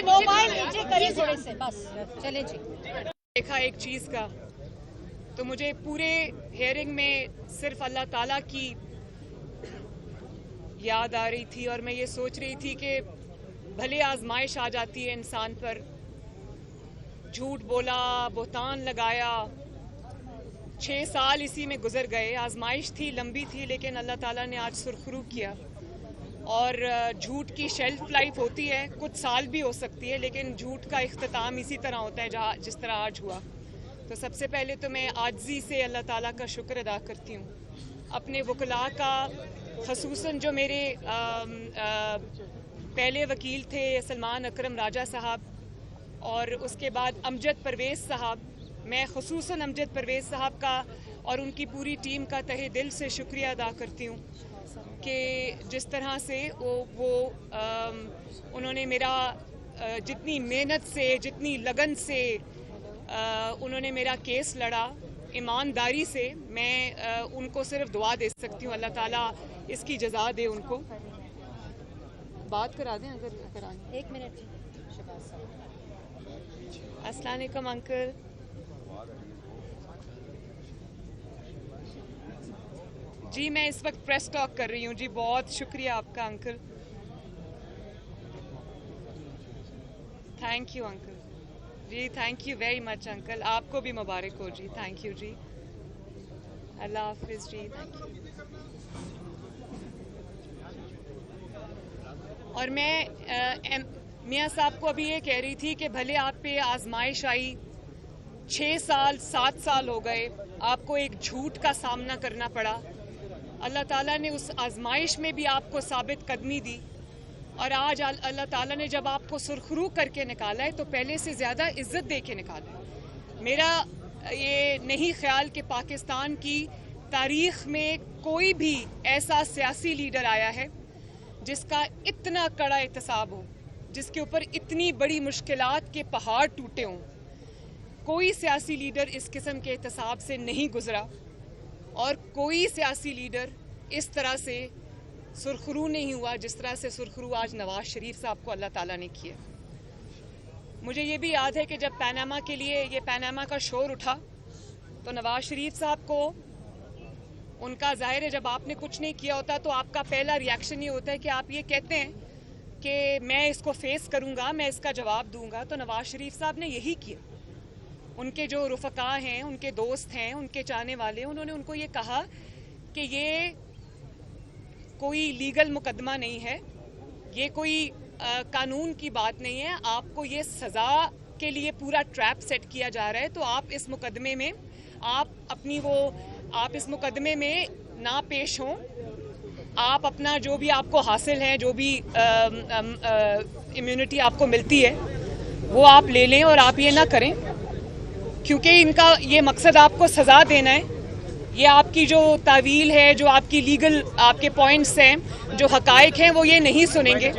Mobile نیچے کریے تھوڑے سے، بس چلے جی. دیکھا ایک چیز کا تو مجھے پورے ہیئرنگ میں صرف اللہ تعالیٰ کی یاد آ رہی تھی، اور میں یہ سوچ رہی تھی کہ بھلے آزمائش آ جاتی ہے انسان پر، جھوٹ بولا، بہتان لگایا، 6 سال اسی میں گزر گئے. آزمائش تھی، لمبی تھی، لیکن اللہ تعالیٰ نے آج سرخرو کیا. اور جھوٹ کی شیلف لائف ہوتی ہے، کچھ سال بھی ہو سکتی ہے، لیکن جھوٹ کا اختتام اسی طرح ہوتا ہے جس طرح آج ہوا. تو سب سے پہلے تو میں عاجزی سے اللہ تعالیٰ کا شکر ادا کرتی ہوں، اپنے وکلاء کا، خصوصاً جو میرے پہلے وکیل تھے سلمان اکرم راجہ صاحب، اور اس کے بعد امجد پرویز صاحب. میں خصوصاً امجد پرویز صاحب کا اور ان کی پوری ٹیم کا تہہ دل سے شکریہ ادا کرتی ہوں کہ جس طرح سے انہوں نے میرا جتنی محنت سے، جتنی لگن سے انہوں نے میرا کیس لڑا، ایمانداری سے. میں ان کو صرف دعا دے سکتی ہوں، اللہ تعالیٰ اس کی جزا دے ان کو. بات کرا دیں اگر کرائیں. 1 منٹ. السلام علیکم انکل. جی میں اس وقت پریس ٹاک کر رہی ہوں. جی بہت شکریہ آپ کا انکل. Thank you uncle. جی thank you very much uncle. آپ کو بھی مبارک ہو جی. تھینک یو جی. اللہ حافظ جی. Thank you. اور میں میاں صاحب کو ابھی یہ کہہ رہی تھی کہ بھلے آپ پہ آزمائش آئی، 6 سال 7 سال ہو گئے، آپ کو ایک جھوٹ کا سامنا کرنا پڑا. اللہ تعالیٰ نے اس آزمائش میں بھی آپ کو ثابت قدمی دی، اور آج اللہ تعالیٰ نے جب آپ کو سرخرو کر کے نکالا ہے تو پہلے سے زیادہ عزت دے کے نکالا ہے. میرا یہ نہیں خیال کہ پاکستان کی تاریخ میں کوئی بھی ایسا سیاسی لیڈر آیا ہے جس کا اتنا کڑا احتساب ہو، جس کے اوپر اتنی بڑی مشکلات کے پہاڑ ٹوٹے ہوں. کوئی سیاسی لیڈر اس قسم کے احتساب سے نہیں گزرا، اور کوئی سیاسی لیڈر اس طرح سے سرخرو نہیں ہوا جس طرح سے سرخرو آج نواز شریف صاحب کو اللہ تعالیٰ نے کیا. مجھے یہ بھی یاد ہے کہ جب پاناما کے لیے یہ پاناما کا شور اٹھا تو نواز شریف صاحب کو ان کا ظاہر ہے جب آپ نے کچھ نہیں کیا ہوتا تو آپ کا پہلا ری ایکشن یہ ہوتا ہے کہ آپ یہ کہتے ہیں کہ میں اس کو فیس کروں گا، میں اس کا جواب دوں گا. تو نواز شریف صاحب نے یہی کیا. ان کے جو رفقا ہیں، ان کے دوست ہیں، ان کے چاہنے والے، انہوں نے ان کو یہ کہا کہ یہ کوئی لیگل مقدمہ نہیں ہے، یہ کوئی قانون کی بات نہیں ہے، آپ کو یہ سزا کے لیے پورا ٹریپ سیٹ کیا جا رہا ہے. تو آپ اس مقدمے میں آپ اس مقدمے میں نہ پیش ہوں. آپ اپنا جو بھی آپ کو حاصل ہے، جو بھی امیونٹی آپ کو ملتی ہے وہ آپ لے لیں، اور آپ یہ نہ کریں، کیونکہ ان کا یہ مقصد آپ کو سزا دینا ہے. یہ آپ کی جو تعویل ہے، جو آپ کی لیگل آپ کے پوائنٹس ہیں، جو حقائق ہیں، وہ یہ نہیں سنیں گے.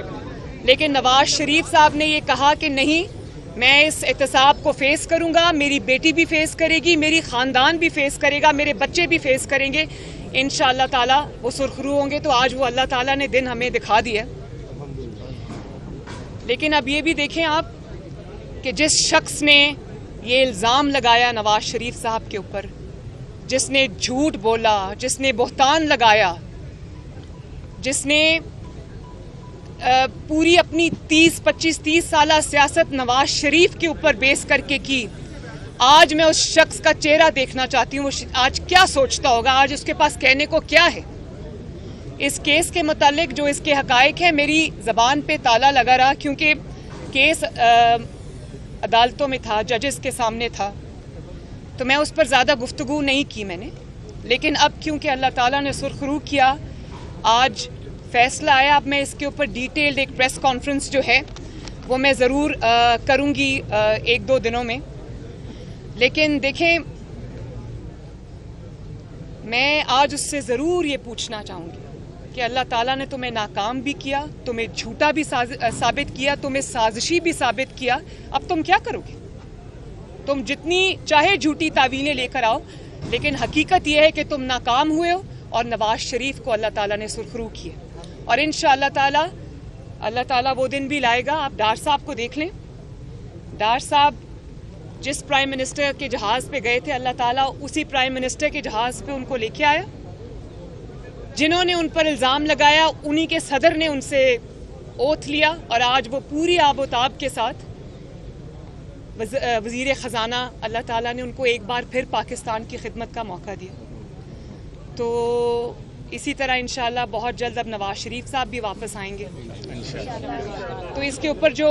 لیکن نواز شریف صاحب نے یہ کہا کہ نہیں، میں اس احتساب کو فیس کروں گا، میری بیٹی بھی فیس کرے گی، میری خاندان بھی فیس کرے گا، میرے بچے بھی فیس کریں گے. انشاءاللہ تعالیٰ وہ سرخرو ہوں گے. تو آج وہ اللہ تعالیٰ نے دن ہمیں دکھا دیا. لیکن اب یہ بھی دیکھیں آپ کہ جس شخص نے یہ الزام لگایا نواز شریف صاحب کے اوپر، جس نے جھوٹ بولا، جس نے بہتان لگایا، جس نے پوری اپنی 30 سالہ سیاست نواز شریف کے اوپر بیس کر کے کی، آج میں اس شخص کا چہرہ دیکھنا چاہتی ہوں. وہ آج کیا سوچتا ہوگا، آج اس کے پاس کہنے کو کیا ہے. اس کیس کے متعلق جو اس کے حقائق ہیں، میری زبان پہ تالا لگا رہا، کیونکہ کیس عدالتوں میں تھا، ججز کے سامنے تھا، تو میں اس پر زیادہ گفتگو نہیں کی میں نے. لیکن اب کیونکہ اللہ تعالیٰ نے سرخرو کیا، آج فیصلہ آیا. اب میں اس کے اوپر ڈیٹیلڈ ایک پریس کانفرنس جو ہے وہ میں ضرور کروں گی 1-2 دنوں میں. لیکن دیکھیں، میں آج اس سے ضرور یہ پوچھنا چاہوں گی کہ اللہ تعالیٰ نے تمہیں ناکام بھی کیا، تمہیں جھوٹا بھی ثابت کیا، تمہیں سازشی بھی ثابت کیا. اب تم کیا کرو گے؟ تم جتنی چاہے جھوٹی تعویلیں لے کر آؤ، لیکن حقیقت یہ ہے کہ تم ناکام ہوئے ہو، اور نواز شریف کو اللہ تعالیٰ نے سرخرو کیا اور انشاءاللہ تعالیٰ اللہ تعالیٰ وہ دن بھی لائے گا. آپ ڈار صاحب کو دیکھ لیں. ڈار صاحب جس پرائم منسٹر کے جہاز پہ گئے تھے اللہ تعالیٰ اسی پرائم منسٹر کے جہاز پہ ان کو لے کے آیا. جنہوں نے ان پر الزام لگایا انہی کے صدر نے ان سے اوتھ لیا اور آج وہ پوری آب و تاب کے ساتھ وزیر خزانہ اللہ تعالیٰ نے ان کو ایک بار پھر پاکستان کی خدمت کا موقع دیا. تو اسی طرح انشاءاللہ بہت جلد اب نواز شریف صاحب بھی واپس آئیں گے. تو اس کے اوپر جو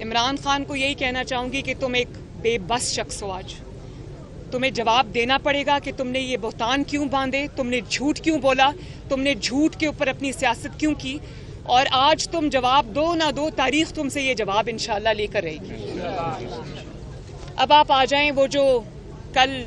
عمران خان کو یہی کہنا چاہوں گی کہ تم ایک بے بس شخص ہو. آج تمہیں جواب دینا پڑے گا کہ تم نے یہ بہتان کیوں باندھے, تم نے جھوٹ کیوں بولا, تم نے جھوٹ کے اوپر اپنی سیاست کیوں کی, اور آج تم جواب دو نہ دو تاریخ تم سے یہ جواب انشاءاللہ لے کر رہے گی. اب آپ آ جائیں وہ جو کل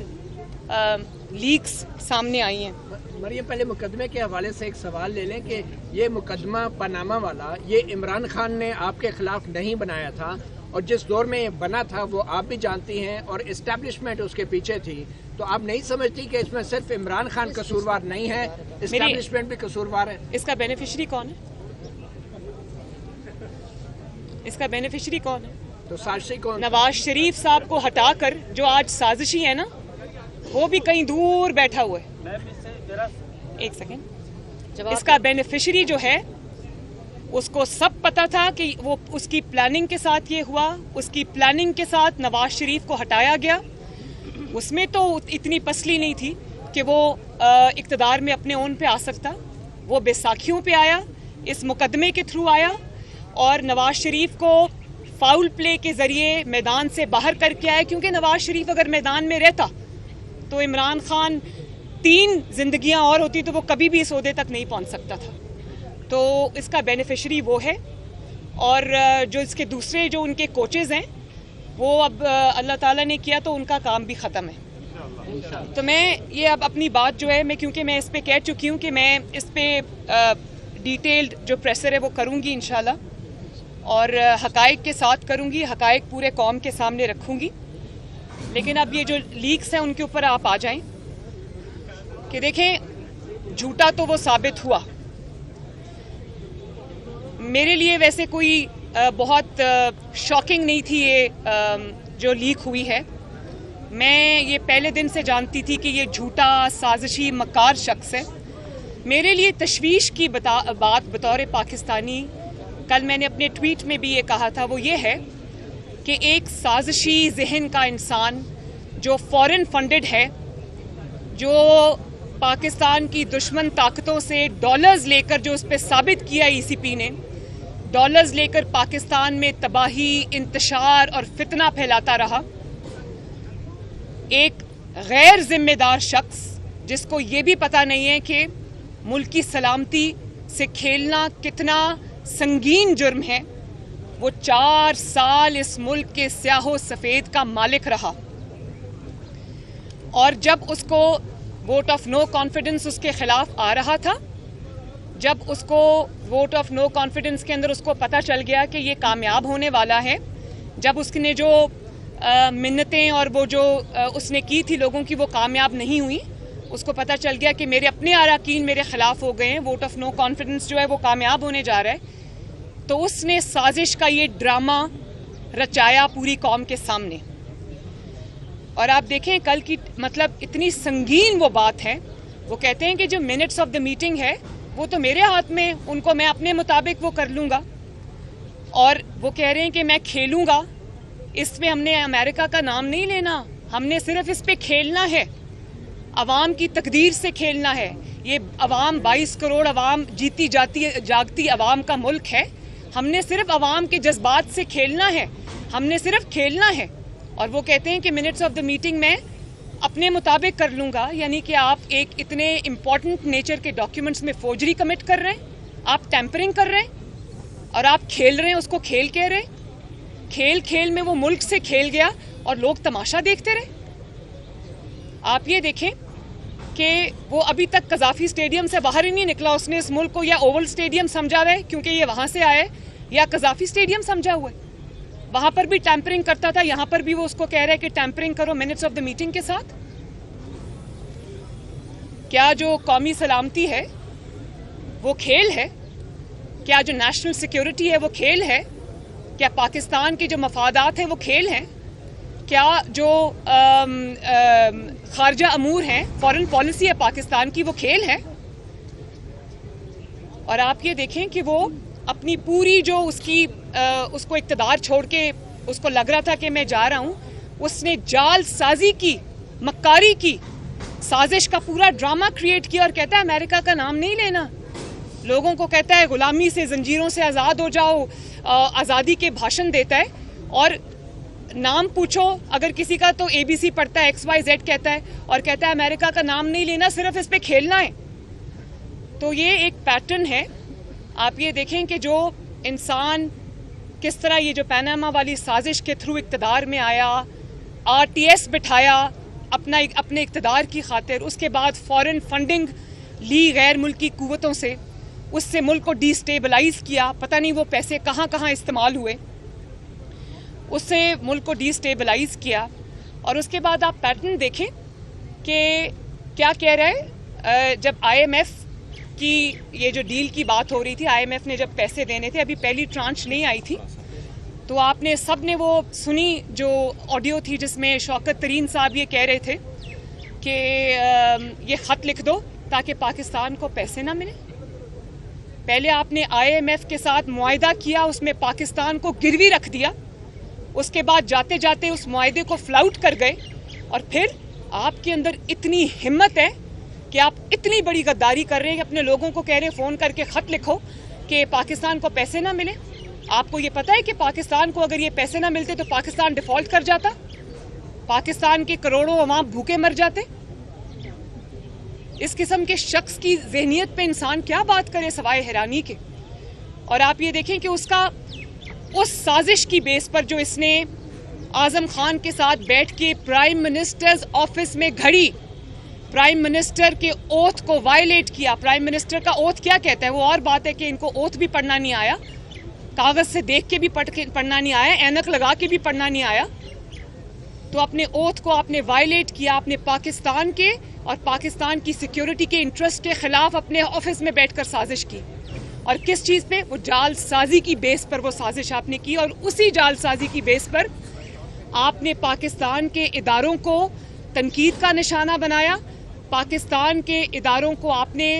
لیکس سامنے آئی ہیں. مریم پہلے مقدمے کے حوالے سے ایک سوال لے لیں کہ یہ مقدمہ پاناما والا یہ عمران خان نے آپ کے خلاف نہیں بنایا تھا, اور جس دور میں یہ بنا تھا وہ آپ بھی جانتی ہیں اور اسٹیبلشمنٹ اس کے پیچھے تھی. تو آپ نہیں سمجھتی کہ اس میں صرف عمران خان قصوروار نہیں ہے, اسٹیبلشمنٹ بھی قصوروار ہے؟ اس کا بینیفیشری کون ہے؟ اس کا بینیفیشری کون ہے؟ تو سازشی کون؟ نواز شریف صاحب کو ہٹا کر جو آج سازشی ہے نا وہ بھی کہیں دور بیٹھا ہوا ہے. ایک سیکنڈ. اس کا بینیفیشری جو ہے اس کو سب پتا تھا کہ وہ اس کی پلاننگ کے ساتھ یہ ہوا, اس کی پلاننگ کے ساتھ نواز شریف کو ہٹایا گیا. اس میں تو اتنی پسلی نہیں تھی کہ وہ اقتدار میں اپنے اون پہ آ سکتا. وہ بیساکھیوں پہ آیا, اس مقدمے کے تھرو آیا, اور نواز شریف کو فاؤل پلے کے ذریعے میدان سے باہر کر کے آیا. کیونکہ نواز شریف اگر میدان میں رہتا تو عمران خان 3 زندگیاں اور ہوتی تو وہ کبھی بھی اس عہدے تک نہیں پہنچ سکتا تھا. تو اس کا بینیفیشری وہ ہے, اور جو اس کے دوسرے جو ان کے کوچز ہیں وہ اب اللہ تعالیٰ نے کیا تو ان کا کام بھی ختم ہے. تو میں یہ اب اپنی بات جو ہے میں کیونکہ میں اس پہ کہہ چکی ہوں کہ میں اس پہ ڈیٹیلڈ جو پریسر ہے وہ کروں گی انشاءاللہ, اور حقائق کے ساتھ کروں گی, حقائق پورے قوم کے سامنے رکھوں گی. لیکن اب یہ جو لیکس ہیں ان کے اوپر آپ آ جائیں کہ دیکھیں جھوٹا تو وہ ثابت ہوا. میرے لیے ویسے کوئی بہت شاکنگ نہیں تھی یہ جو لیک ہوئی ہے. میں یہ پہلے دن سے جانتی تھی کہ یہ جھوٹا سازشی مکار شخص ہے. میرے لیے تشویش کی بات بطور پاکستانی, کل میں نے اپنے ٹویٹ میں بھی یہ کہا تھا, وہ یہ ہے کہ ایک سازشی ذہن کا انسان جو فورن فنڈڈ ہے, جو پاکستان کی دشمن طاقتوں سے ڈالرز لے کر, جو اس پہ ثابت کیا ای سی پی نے, ڈالرز لے کر پاکستان میں تباہی, انتشار اور فتنہ پھیلاتا رہا. ایک غیر ذمہ دار شخص جس کو یہ بھی پتہ نہیں ہے کہ ملک کی سلامتی سے کھیلنا کتنا سنگین جرم ہے, وہ 4 سال اس ملک کے سیاہ و سفید کا مالک رہا. اور جب اس کو ووٹ آف نو کانفیڈنس اس کے خلاف آ رہا تھا, جب اس کو ووٹ آف نو کانفیڈنس کے اندر اس کو پتہ چل گیا کہ یہ کامیاب ہونے والا ہے, جب اس نے جو منتیں اور وہ جو اس نے کی تھی لوگوں کی وہ کامیاب نہیں ہوئی, اس کو پتہ چل گیا کہ میرے اپنے اراکین میرے خلاف ہو گئے ہیں, ووٹ آف نو کانفیڈنس جو ہے وہ کامیاب ہونے جا رہا ہے, تو اس نے سازش کا یہ ڈرامہ رچایا پوری قوم کے سامنے. اور آپ دیکھیں کل کی مطلب اتنی سنگین وہ بات ہے, وہ کہتے ہیں کہ جو منٹس آف دا میٹنگ ہے وہ تو میرے ہاتھ میں, ان کو میں اپنے مطابق وہ کر لوں گا, اور وہ کہہ رہے ہیں کہ میں کھیلوں گا. اس پہ ہم نے امریکہ کا نام نہیں لینا, ہم نے صرف اس پہ کھیلنا ہے, عوام کی تقدیر سے کھیلنا ہے. یہ عوام 22 کروڑ عوام جیتی جاگتی عوام کا ملک ہے, ہم نے صرف عوام کے جذبات سے کھیلنا ہے, ہم نے صرف کھیلنا ہے. اور وہ کہتے ہیں کہ منٹس آف دا میٹنگ میں اپنے مطابق کر لوں گا, یعنی کہ آپ ایک اتنے امپورٹنٹ نیچر کے ڈاکیومنٹس میں فوجری کمٹ کر رہے ہیں, آپ ٹیمپرنگ کر رہے ہیں, اور آپ کھیل رہے ہیں, اس کو کھیل کہہ رہے ہیں. کھیل میں وہ ملک سے کھیل گیا اور لوگ تماشا دیکھتے رہے. آپ یہ دیکھیں کہ وہ ابھی تک قذافی اسٹیڈیم سے باہر ہی نہیں نکلا. اس نے اس ملک کو یا اوول اسٹیڈیم سمجھا ہوا ہے کیونکہ یہ وہاں سے آئے, یا قذافی اسٹیڈیم سمجھا ہوا ہے. وہاں پر بھی ٹیمپرنگ کرتا تھا, یہاں پر بھی وہ اس کو کہہ رہا ہے کہ ٹیمپرنگ کرو منٹس آف دا میٹنگ کے ساتھ. کیا جو قومی سلامتی ہے وہ کھیل ہے؟ کیا جو نیشنل سیکیورٹی ہے وہ کھیل ہے؟ کیا پاکستان کے جو مفادات ہیں وہ کھیل ہیں؟ کیا جو خارجہ امور ہیں، فارن پالیسی ہے پاکستان کی، وہ کھیل ہے؟ اور آپ یہ دیکھیں کہ وہ اپنی پوری جو اس کو اقتدار چھوڑ کے اس کو لگ رہا تھا کہ میں جا رہا ہوں، اس نے جال سازی کی، مکاری کی، سازش کا پورا ڈرامہ کریٹ کیا اور کہتا ہے امریکہ کا نام نہیں لینا، لوگوں کو کہتا ہے غلامی سے، زنجیروں سے آزاد ہو جاؤ، آزادی کے بھاشن دیتا ہے، اور نام پوچھو اگر کسی کا تو ABC پڑھتا ہے، XYZ کہتا ہے اور کہتا ہے امریکہ کا نام نہیں لینا، صرف اس پہ کھیلنا ہے۔ تو یہ ایک پیٹرن ہے۔ آپ یہ دیکھیں کہ جو انسان کس طرح یہ جو پاناما والی سازش کے تھرو اقتدار میں آیا، RTS بٹھایا اپنے اقتدار کی خاطر، اس کے بعد فورن فنڈنگ لی غیر ملکی قوتوں سے، اس سے ملک کو ڈی سٹیبلائز کیا، پتہ نہیں وہ پیسے کہاں کہاں استعمال ہوئے، اس سے ملک کو ڈی سٹیبلائز کیا۔ اور اس کے بعد آپ پیٹرن دیکھیں کہ کیا کہہ رہا ہے، جب IMF کی یہ جو ڈیل کی بات ہو رہی تھی، IMF نے جب پیسے دینے تھے، ابھی پہلی ٹرانچ نہیں آئی تھی، تو آپ نے سب نے وہ سنی جو آڈیو تھی جس میں شوکت ترین صاحب یہ کہہ رہے تھے کہ یہ خط لکھ دو تاکہ پاکستان کو پیسے نہ ملے۔ پہلے آپ نے IMF کے ساتھ معاہدہ کیا، اس میں پاکستان کو گروی رکھ دیا، اس کے بعد جاتے جاتے اس معاہدے کو فلاؤٹ کر گئے، اور پھر آپ کے اندر اتنی ہمت ہے کہ آپ اتنی بڑی غداری کر رہے ہیں کہ اپنے لوگوں کو کہہ رہے ہیں فون کر کے خط لکھو کہ پاکستان کو پیسے نہ ملے۔ آپ کو یہ پتہ ہے کہ پاکستان کو اگر یہ پیسے نہ ملتے تو پاکستان ڈیفالٹ کر جاتا، پاکستان کے کروڑوں عوام بھوکے مر جاتے۔ اس قسم کے شخص کی ذہنیت پہ انسان کیا بات کرے سوائے حیرانی کے۔ اور آپ یہ دیکھیں کہ اس سازش کی بیس پر جو اس نے اعظم خان کے ساتھ بیٹھ کے پرائم منسٹرز آفس میں گھڑی، پرائم منسٹر کے اوتھ کو وائلیٹ کیا۔ پرائم منسٹر کا اوتھ کیا کہتا ہے؟ وہ اور بات ہے کہ ان کو اوتھ بھی پڑھنا نہیں آیا، کاغذ سے دیکھ کے بھی پڑھنا نہیں آیا، اینک لگا کے بھی پڑھنا نہیں آیا، تو اپنے اوتھ کو آپ نے وائلیٹ کیا، آپ نے پاکستان کے اور پاکستان کی سیکیورٹی کے انٹرسٹ کے خلاف اپنے آفس میں بیٹھ کر سازش کی۔ اور کس چیز پہ؟ وہ جال سازی کی بیس پر وہ سازش آپ نے کی، اور اسی جال سازی کی بیس پر آپ نے پاکستان کے اداروں کو تنقید کا نشانہ بنایا، پاکستان کے اداروں کو آپ نے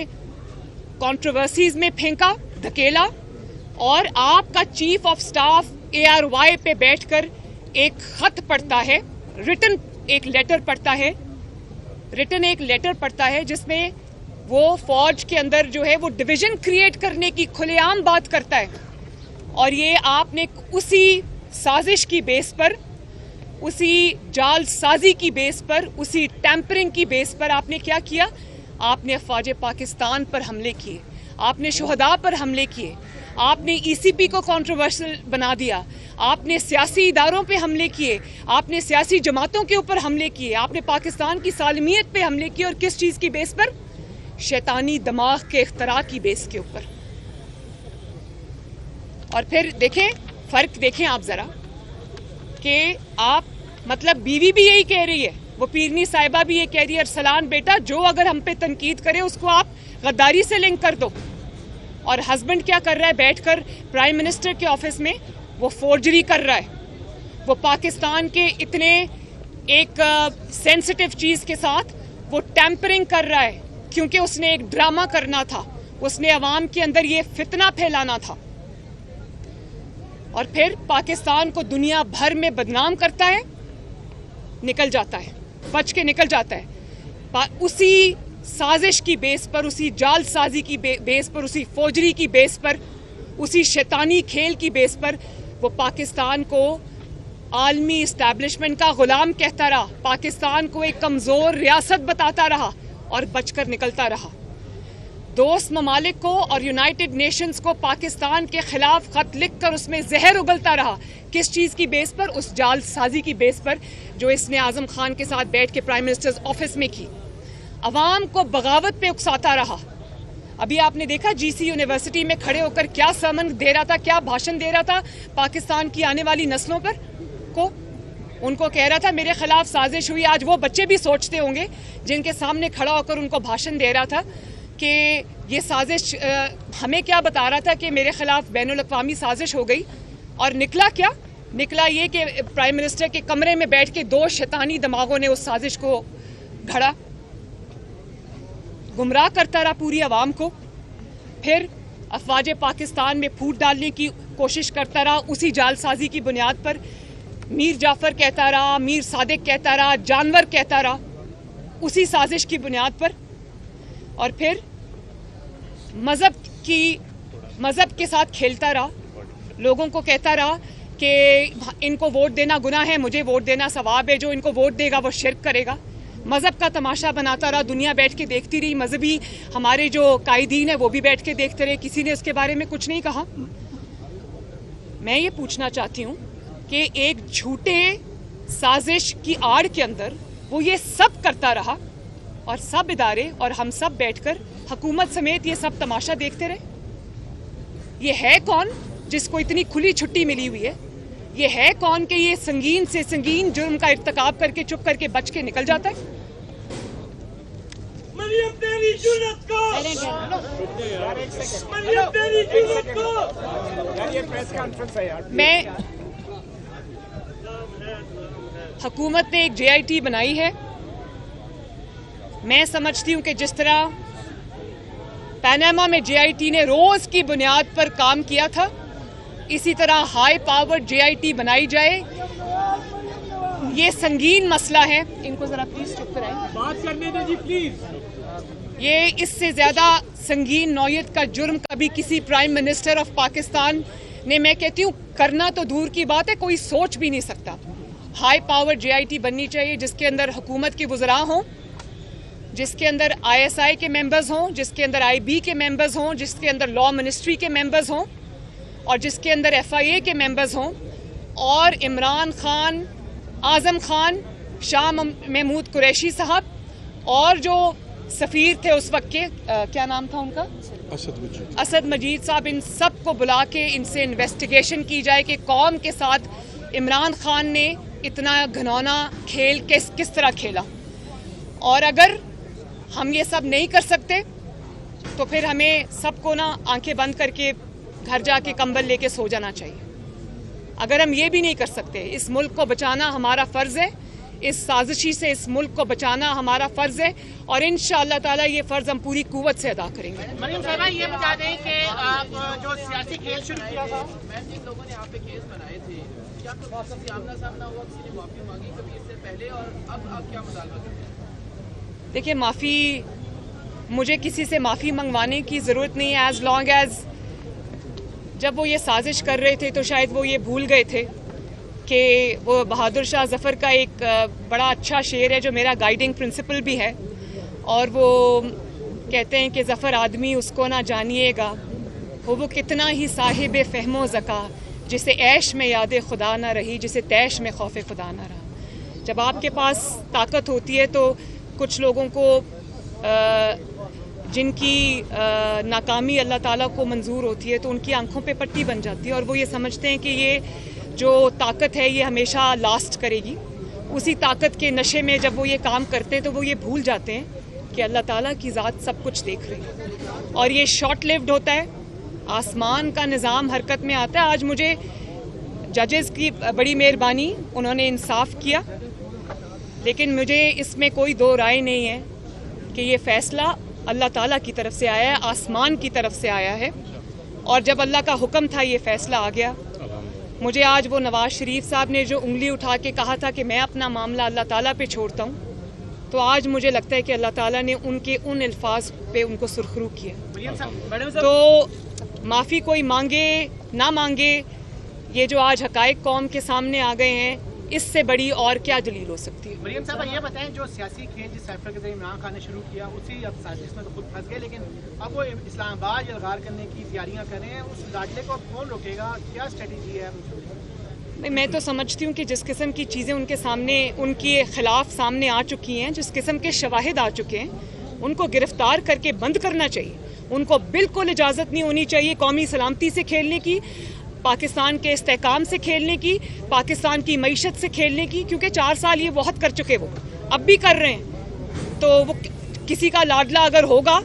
کنٹروورسیز میں پھینکا، دھکیلا، اور آپ کا چیف آف سٹاف ARY پہ بیٹھ کر ایک خط پڑھتا ہے، ریٹن ایک لیٹر پڑھتا ہے جس میں وہ فوج کے اندر جو ہے وہ ڈویژن کریٹ کرنے کی کھلے عام بات کرتا ہے۔ اور یہ آپ نے اسی سازش کی بیس پر، اسی جال سازی کی بیس پر، اسی ٹیمپرنگ کی بیس پر آپ نے کیا کیا؟ آپ نے افواج پاکستان پر حملے کیے، آپ نے شہداء پر حملے کیے، آپ نے ECP کو کنٹروورشل بنا دیا، آپ نے سیاسی اداروں پہ حملے کیے، آپ نے سیاسی جماعتوں کے اوپر حملے کیے، آپ نے پاکستان کی سالمیت پہ حملے کیے، اور کس چیز کی بیس پر؟ شیطانی دماغ کے اختراع کی بیس کے اوپر۔ اور پھر دیکھیں فرق، دیکھیں آپ ذرا کہ آپ مطلب بیوی بھی یہی کہہ رہی ہے، وہ پیرنی صاحبہ بھی یہ کہہ رہی ہے، ارسلان بیٹا جو اگر ہم پہ تنقید کرے اس کو آپ غداری سے لنک کر دو، اور ہسبینڈ کیا کر رہا ہے؟ بیٹھ کر پرائم منسٹر کے آفس میں وہ فورجری کر رہا ہے، وہ پاکستان کے اتنے ایک سینسٹیو چیز کے ساتھ وہ ٹیمپرنگ کر رہا ہے، کیونکہ اس نے ایک ڈرامہ کرنا تھا، اس نے عوام کے اندر یہ فتنہ پھیلانا تھا، اور پھر پاکستان کو دنیا بھر میں بدنام کرتا ہے، نکل جاتا ہے، بچ کے نکل جاتا ہے۔ اسی سازش کی بیس پر، اسی جال سازی کی بیس پر، اسی فوجری کی بیس پر، اسی شیطانی کھیل کی بیس پر وہ پاکستان کو عالمی اسٹیبلشمنٹ کا غلام کہتا رہا، پاکستان کو ایک کمزور ریاست بتاتا رہا اور بچ کر نکلتا رہا۔ دوست ممالک کو اور یونائٹڈ نیشنز کو پاکستان کے خلاف خط لکھ کر اس میں زہر اگلتا رہا۔ کس چیز کی بیس پر؟ اس جال سازی کی بیس پر جو اس نے اعظم خان کے ساتھ بیٹھ کے پرائم منسٹرز آفس میں کی۔ عوام کو بغاوت پہ اکساتا رہا۔ ابھی آپ نے دیکھا GC یونیورسٹی میں کھڑے ہو کر کیا سرمن دے رہا تھا، کیا بھاشن دے رہا تھا پاکستان کی آنے والی نسلوں پر کو، ان کو کہہ رہا تھا میرے خلاف سازش ہوئی. آج وہ بچے بھی سوچتے ہوں گے جن کے سامنے کھڑا ہو کر ان کو بھاشن دے رہا تھا کہ یہ سازش ہمیں کیا بتا رہا تھا کہ میرے خلاف بین الاقوامی سازش ہو گئی. اور نکلا کیا؟ نکلا یہ کہ پرائم منسٹر کے کمرے میں بیٹھ کے 2 شیطانی دماغوں نے اس سازش کو گھڑا, گمراہ کرتا رہا پوری عوام کو. پھر افواج پاکستان میں پھوٹ ڈالنے کی کوشش کرتا رہا اسی جال سازی کی بنیاد پر. میر جعفر کہتا رہا, میر صادق کہتا رہا, جانور کہتا رہا اسی سازش کی بنیاد پر. اور پھر مذہب کے ساتھ کھیلتا رہا, لوگوں کو کہتا رہا کہ ان کو ووٹ دینا گناہ ہے, مجھے ووٹ دینا ثواب ہے, جو ان کو ووٹ دے گا وہ شرک کرے گا. مذہب کا تماشا بناتا رہا, دنیا بیٹھ کے دیکھتی رہی. مذہبی ہمارے جو قائدین ہیں وہ بھی بیٹھ کے دیکھتے رہے, کسی نے اس کے بارے میں کچھ نہیں کہا. میں یہ پوچھنا چاہتی ہوں کہ ایک جھوٹے سازش کی آڑ کے اندر وہ یہ سب کرتا رہا اور سب ادارے اور ہم سب بیٹھ کر حکومت سمیت یہ سب تماشا دیکھتے رہے. یہ ہے کون جس کو اتنی کھلی چھٹی ملی ہوئی ہے؟ یہ ہے کون کہ یہ سنگین سے سنگین جرم کا ارتکاب کر کے چپ کر کے بچ کے نکل جاتا ہے؟ مریم تیری جرات کو, مریم تیری جرات کو. میں حکومت نے ایک JIT بنائی ہے. میں سمجھتی ہوں کہ جس طرح پاناما میں JIT نے روز کی بنیاد پر کام کیا تھا, اسی طرح ہائی پاور JIT بنائی جائے. یہ سنگین مسئلہ ہے. ان کو ذرا پلیز چپ کرائیں, بات کرنے دیں جی پلیز. یہ اس سے زیادہ سنگین نوعیت کا جرم کبھی کسی پرائم منسٹر آف پاکستان نے, میں کہتی ہوں کرنا تو دور کی بات ہے, کوئی سوچ بھی نہیں سکتا. ہائی پاور JIT بننی چاہیے جس کے اندر حکومت کے وزراء ہوں, جس کے اندر ISI کے ممبرز ہوں, جس کے اندر IB کے ممبرز ہوں, جس کے اندر لا منسٹری کے ممبرز ہوں, اور جس کے اندر FIA کے ممبرز ہوں. اور عمران خان, اعظم خان, شاہ محمود قریشی صاحب اور جو سفیر تھے اس وقت کے, کیا نام تھا ان کا, اسد مجید صاحب, ان سب کو بلا کے ان سے انویسٹیگیشن کی جائے کہ قوم کے ساتھ عمران خان نے اتنا گھنونا کھیل کس طرح کھیلا. اور اگر ہم یہ سب نہیں کر سکتے تو پھر ہمیں سب کو نا آنکھیں بند کر کے گھر جا کے کمبل لے کے سو جانا چاہیے. اگر ہم یہ بھی نہیں کر سکتے, اس ملک کو بچانا ہمارا فرض ہے, اس سازشی سے اس ملک کو بچانا ہمارا فرض ہے, اور انشاءاللہ تعالی یہ فرض ہم پوری قوت سے ادا کریں گے. مریم صاحبہ یہ بتا دیں کہ آپ جو سیاسی کھیل شروع کیا تھا, جن لوگوں نے آپ پہ کیس بنائے تھے, کیا کبھی آمنا سامنا ہوا, کسی نے معافی مانگی کبھی اس سے پہلے, اور اب آپ کیا مطالبہ کرتے ہیں؟ دیکھیے, مجھے کسی سے معافی منگوانے کی ضرورت نہیں ہے, ایز لانگ ایز جب وہ یہ سازش کر رہے تھے تو شاید وہ یہ بھول گئے تھے کہ وہ بہادر شاہ ظفر کا ایک بڑا اچھا شعر ہے جو میرا گائیڈنگ پرنسپل بھی ہے, اور وہ کہتے ہیں کہ ظفر آدمی اس کو نہ جانیے گا, ہو وہ کتنا ہی صاحب فہم و ذکا, جسے عیش میں یاد خدا نہ رہی, جسے تیش میں خوف خدا نہ رہا. جب آپ کے پاس طاقت ہوتی ہے تو کچھ لوگوں کو جن کی ناکامی اللہ تعالیٰ کو منظور ہوتی ہے تو ان کی آنکھوں پہ پٹی بن جاتی ہے, اور وہ یہ سمجھتے ہیں کہ یہ جو طاقت ہے یہ ہمیشہ لاسٹ کرے گی. اسی طاقت کے نشے میں جب وہ یہ کام کرتے ہیں تو وہ یہ بھول جاتے ہیں کہ اللہ تعالیٰ کی ذات سب کچھ دیکھ رہی ہے, اور یہ شارٹ لیوڈ ہوتا ہے. آسمان کا نظام حرکت میں آتا ہے. آج مجھے ججز کی بڑی مہربانی, انہوں نے انصاف کیا, لیکن مجھے اس میں کوئی دو رائے نہیں ہے کہ یہ فیصلہ اللہ تعالیٰ کی طرف سے آیا ہے, آسمان کی طرف سے آیا ہے, اور جب اللہ کا حکم تھا یہ فیصلہ آ گیا. مجھے آج وہ نواز شریف صاحب نے جو انگلی اٹھا کے کہا تھا کہ میں اپنا معاملہ اللہ تعالیٰ پہ چھوڑتا ہوں, تو آج مجھے لگتا ہے کہ اللہ تعالیٰ نے ان کے ان الفاظ پہ ان کو سرخرو کیا. تو معافی کوئی مانگے نہ مانگے, یہ جو آج حقائق قوم کے سامنے آ گئے ہیں, اس سے بڑی اور کیا دلیل ہو سکتی ہے؟ مریم صاحبہ یہ بتائیں, جو سیاسی کھیل جس سائفر کے ذریعے عمران خان نے شروع کیا, اسی اب سازش میں تو خود پھنس گئے, لیکن اب وہ اسلام آباد یلغار کرنے کی تیاریاں کر رہے ہیں. اس لاڈلے کو اب کون روکے گا, کیا اسٹریٹجی ہے؟ میں تو سمجھتی ہوں کہ جس قسم کی چیزیں ان کے سامنے, ان کے خلاف سامنے آ چکی ہیں, جس قسم کے شواہد آ چکے ہیں, ان کو گرفتار کر کے بند کرنا چاہیے. ان کو بالکل اجازت نہیں ہونی چاہیے قومی سلامتی سے کھیلنے کی. پاکستان کے استحکام سے کھیلنے کی, پاکستان کی معیشت سے کھیلنے کی, کیونکہ 4 سال یہ بہت کر چکے, وہ اب بھی کر رہے ہیں. تو وہ کسی کا لاڈلا اگر ہوگا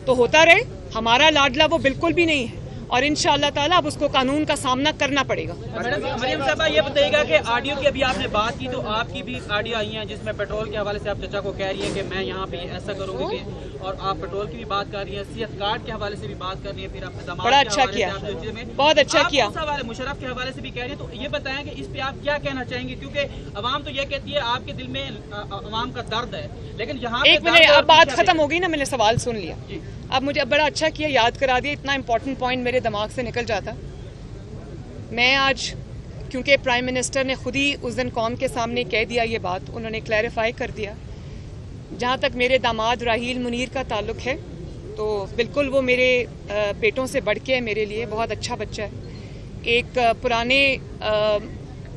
تو ہوتا رہے, ہمارا لاڈلا وہ بالکل بھی نہیں ہے, اور انشاءاللہ تعالیٰ اب اس کو قانون کا سامنا کرنا پڑے گا. مریم صاحبہ یہ بتائیے گا کہ آڈیو کی ابھی آپ نے بات کی, تو آپ کی بھی آڈیو آئی ہیں جس میں پیٹرول کے حوالے سے آپ چچا کو کہہ رہی ہیں کہ میں یہاں پہ ایسا کروں گی, اور آپ پیٹرول کی بھی بات کر رہی ہیں, صحت کارڈ کے حوالے سے بھی بات کر رہی ہیں, پھر اپنے دماغ بڑا اچھا کیا, بہت اچھا کیا. مشرف کے حوالے سے بھی کہہ رہی ہیں, تو یہ بتائیں کہ اس پہ آپ کیا کہنا چاہیں گے, کیونکہ عوام تو یہ کہتی ہے آپ کے دل میں عوام کا درد ہے, لیکن یہاں ایک منٹ, اب بات ختم ہو گئی نا, میں نے سوال سن لیا. اب مجھے بڑا اچھا کیا یاد کرا دیا, اتنا امپورٹنٹ پوائنٹ میرے دماغ سے نکل جاتا. میں آج کیونکہ پرائم منسٹر نے خود ہی اس دن قوم کے سامنے کہہ دیا یہ بات, انہوں نے کلیریفائی کر دیا. جہاں تک میرے داماد راحیل منیر کا تعلق ہے تو بالکل وہ میرے بیٹوں سے بڑھ کے میرے لیے بہت اچھا بچہ ہے. ایک پرانے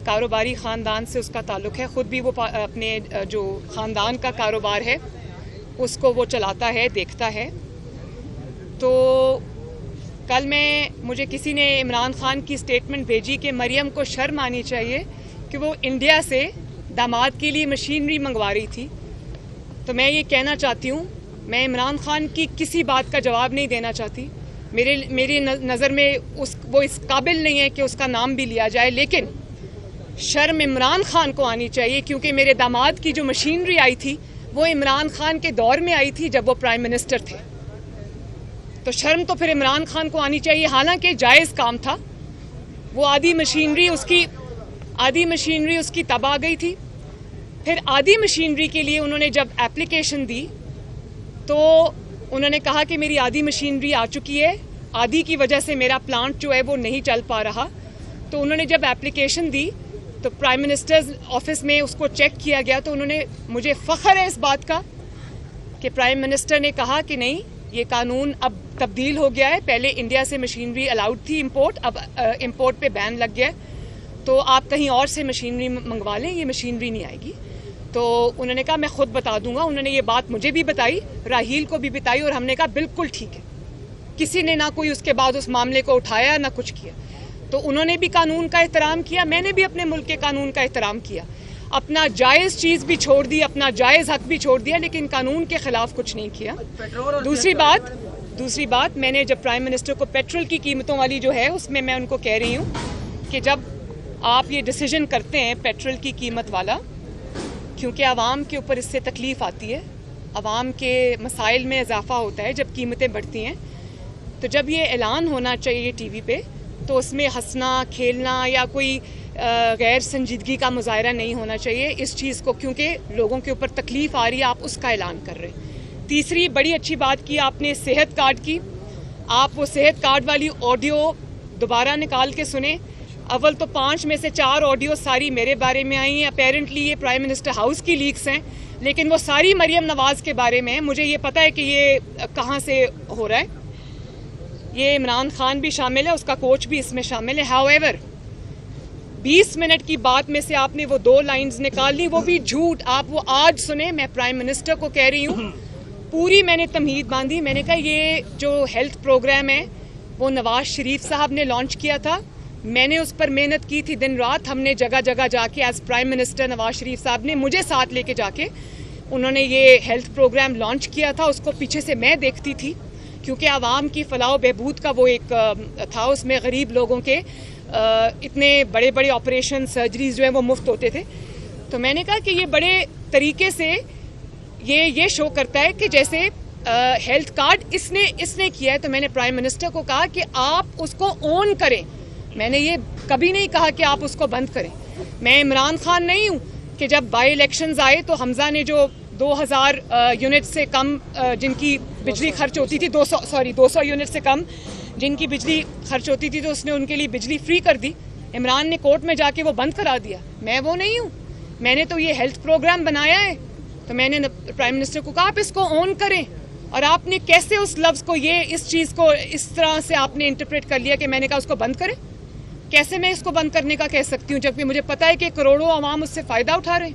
کاروباری خاندان سے اس کا تعلق ہے, خود بھی وہ اپنے جو خاندان کا کاروبار ہے اس کو وہ چلاتا ہے, دیکھتا ہے. تو کل مجھے کسی نے عمران خان کی سٹیٹمنٹ بھیجی کہ مریم کو شرم آنی چاہیے کہ وہ انڈیا سے داماد کے لیے مشینری منگوا رہی تھی. تو میں یہ کہنا چاہتی ہوں, میں عمران خان کی کسی بات کا جواب نہیں دینا چاہتی. میری نظر میں وہ اس قابل نہیں ہے کہ اس کا نام بھی لیا جائے, لیکن شرم عمران خان کو آنی چاہیے, کیونکہ میرے داماد کی جو مشینری آئی تھی وہ عمران خان کے دور میں آئی تھی جب وہ پرائم منسٹر تھے. تو شرم تو پھر عمران خان کو آنی چاہیے, حالانکہ جائز کام تھا. وہ آدھی مشینری اس کی تب آ گئی تھی. پھر آدھی مشینری کے لیے انہوں نے جب ایپلیکیشن دی تو انہوں نے کہا کہ میری آدھی مشینری آ چکی ہے, آدھی کی وجہ سے میرا پلانٹ جو ہے وہ نہیں چل پا رہا. تو انہوں نے جب ایپلیکیشن دی تو پرائم منسٹر آفس میں اس کو چیک کیا گیا, تو انہوں نے, مجھے فخر ہے اس بات کا کہ پرائم منسٹر نے کہا کہ نہیں, یہ قانون اب تبدیل ہو گیا ہے. پہلے انڈیا سے مشینری الاؤڈ تھی امپورٹ, اب امپورٹ پہ بین لگ گیا, تو آپ کہیں اور سے مشینری منگوا لیں, یہ مشینری نہیں آئے گی. تو انہوں نے کہا میں خود بتا دوں گا. انہوں نے یہ بات مجھے بھی بتائی, راحیل کو بھی بتائی, اور ہم نے کہا بالکل ٹھیک ہے. کسی نے نہ کوئی اس کے بعد اس معاملے کو اٹھایا نہ کچھ کیا. تو انہوں نے بھی قانون کا احترام کیا, میں نے بھی اپنے ملک کے قانون کا احترام کیا. اپنا جائز چیز بھی چھوڑ دی, اپنا جائز حق بھی چھوڑ دیا, لیکن قانون کے خلاف کچھ نہیں کیا. دوسری بات میں نے جب پرائم منسٹر کو پیٹرول کی قیمتوں والی جو ہے اس میں ان کو کہہ رہی ہوں کہ جب آپ یہ ڈیسیجن کرتے ہیں پیٹرول کی قیمت والا, کیونکہ عوام کے اوپر اس سے تکلیف آتی ہے, عوام کے مسائل میں اضافہ ہوتا ہے جب قیمتیں بڑھتی ہیں, تو جب یہ اعلان ہونا چاہیے ٹی وی پہ تو اس میں ہنسنا کھیلنا یا کوئی غیر سنجیدگی کا مظاہرہ نہیں ہونا چاہیے اس چیز کو, کیونکہ لوگوں کے اوپر تکلیف آ رہی ہے, آپ اس کا اعلان کر رہے ہیں. تیسری بڑی اچھی بات کی آپ نے صحت کارڈ کی. آپ وہ صحت کارڈ والی آڈیو دوبارہ نکال کے سنیں. اول تو 5 میں سے 4 آڈیو ساری میرے بارے میں آئی ہیں. اپیرنٹلی یہ پرائم منسٹر ہاؤس کی لیکس ہیں, لیکن وہ ساری مریم نواز کے بارے میں ہیں. مجھے یہ پتہ ہے کہ یہ کہاں سے ہو رہا ہے. یہ عمران خان بھی شامل ہے, اس کا کوچ بھی اس میں شامل ہے. ہاؤ ایور 20 منٹ کی بات میں سے آپ نے وہ 2 لائنز نکال لی, وہ بھی جھوٹ. آپ وہ آج سنیں, میں پرائم منسٹر کو کہہ رہی ہوں, پوری میں نے تمہید باندھی. میں نے کہا یہ جو ہیلتھ پروگرام ہے وہ نواز شریف صاحب نے لانچ کیا تھا, میں نے اس پر محنت کی تھی دن رات. ہم نے جگہ جگہ جا کے as prime minister Nawaz Sharif صاحب نے مجھے ساتھ لے کے جا کے انہوں نے یہ ہیلتھ پروگرام لانچ کیا تھا. اس کو پیچھے سے میں دیکھتی تھی, کیونکہ عوام کی فلاح و بہبود کا وہ ایک تھا. اس میں غریب لوگوں کے اتنے بڑے بڑے آپریشن سرجریز جو ہیں وہ مفت ہوتے تھے. تو میں نے کہا کہ یہ بڑے طریقے سے یہ شو کرتا ہے کہ جیسے ہیلتھ کارڈ اس نے کیا ہے. تو میں نے پرائم منسٹر کو کہا کہ آپ اس کو اون کریں. میں نے یہ کبھی نہیں کہا کہ آپ اس کو بند کریں. میں عمران خان نہیں ہوں کہ جب بائی الیکشنز آئے تو حمزہ نے جو 2000 یونٹ سے کم جن کی بجلی خرچ ہوتی تھی 200 یونٹ سے کم جن کی بجلی خرچ ہوتی تھی تو اس نے ان کے لیے بجلی فری کر دی. عمران نے کورٹ میں جا کے وہ بند کرا دیا. میں وہ نہیں ہوں. میں نے تو یہ ہیلتھ پروگرام بنایا ہے. تو میں نے پرائم منسٹر کو کہا آپ اس کو اون کریں. اور آپ نے کیسے اس لفظ کو اس چیز کو اس طرح سے آپ نے انٹرپریٹ کر لیا کہ میں نے کہا اس کو بند کریں. کیسے میں اس کو بند کرنے کا کہہ سکتی ہوں جبکہ مجھے پتا ہے کہ کروڑوں عوام اس سے فائدہ اٹھا رہے ہیں.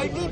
IT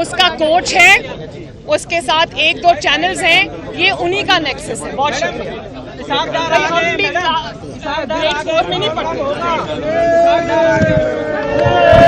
اس کا کوچ ہے, اس کے ساتھ 1-2 چینلز ہیں, یہ انہی کا نیکسس ہے. بہت شکریہ. ہم بھی گریڈ 4 میں نہیں پڑھتے.